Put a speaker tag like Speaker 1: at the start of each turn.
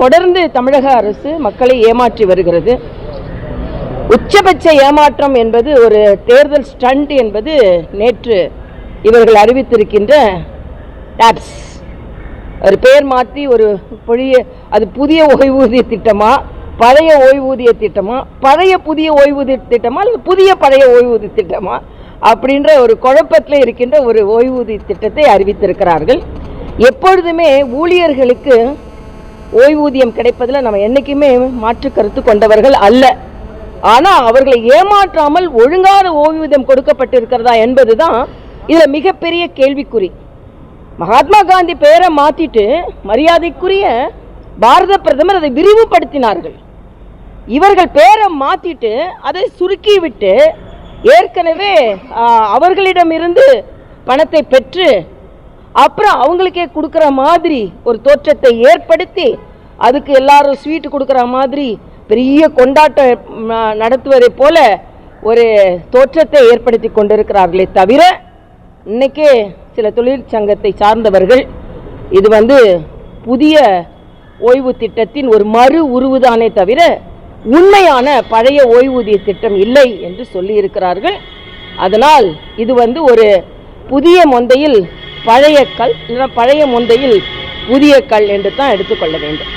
Speaker 1: தொடர்ந்து தமிழக அரசு மக்களை ஏமாற்றி வருகிறது. உச்சபட்ச ஏமாற்றம் என்பது ஒரு தேர்தல் ஸ்டண்ட் என்பது நேற்று இவர்கள் அறிவித்திருக்கின்ற டாப்ஸ். ஒரு பெயர் மாற்றி ஒரு அது புதிய ஓய்வூதிய திட்டமா, பழைய ஓய்வூதிய திட்டமா, பழைய புதிய ஓய்வூதிய திட்டமா, அல்லது புதிய பழைய ஓய்வூதிய திட்டமா அப்படின்ற ஒரு குழப்பத்தில் இருக்கின்ற ஒரு ஓய்வூதிய திட்டத்தை அறிவித்திருக்கிறார்கள். எப்பொழுதுமே ஊழியர்களுக்கு ஓய்வூதியம் கிடைப்பதில் நம்ம என்றைக்குமே மாற்று கருத்து கொண்டவர்கள் அல்ல. ஆனால் அவர்களை ஏமாற்றாமல் ஒழுங்கான ஓய்வூதியம் கொடுக்கப்பட்டிருக்கிறதா என்பதுதான் இதில் மிகப்பெரிய கேள்விக்குறி. மகாத்மா காந்தி பெயரை மாற்றிட்டு மரியாதைக்குரிய பாரத பிரதமர் அதை விரிவுபடுத்தினார்கள். இவர்கள் பெயரை மாற்றிட்டு அதை சுருக்கி விட்டு ஏற்கனவே அவர்களிடமிருந்து பணத்தை பெற்று அப்புறம் அவங்களுக்கே கொடுக்குற மாதிரி ஒரு தோற்றத்தை ஏற்படுத்தி அதுக்கு எல்லாரும் ஸ்வீட்டு கொடுக்குற மாதிரி பெரிய கொண்டாட்டம் நடத்துவதை போல ஒரு தோற்றத்தை ஏற்படுத்தி கொண்டிருக்கிறார்களே தவிர, இன்னைக்கே சில தொழிற்சங்கத்தை சார்ந்தவர்கள் இது புதிய ஓய்வு திட்டத்தின் ஒரு மறு உருவுதானே தவிர உண்மையான பழைய ஓய்வூதிய திட்டம் இல்லை என்று சொல்லி இருக்கிறார்கள். அதனால் இது ஒரு புதிய மொந்தையில் பழைய கல், பழைய மொந்தையில் புதிய கல் என்று தான் எடுத்துக்கொள்ள வேண்டும்.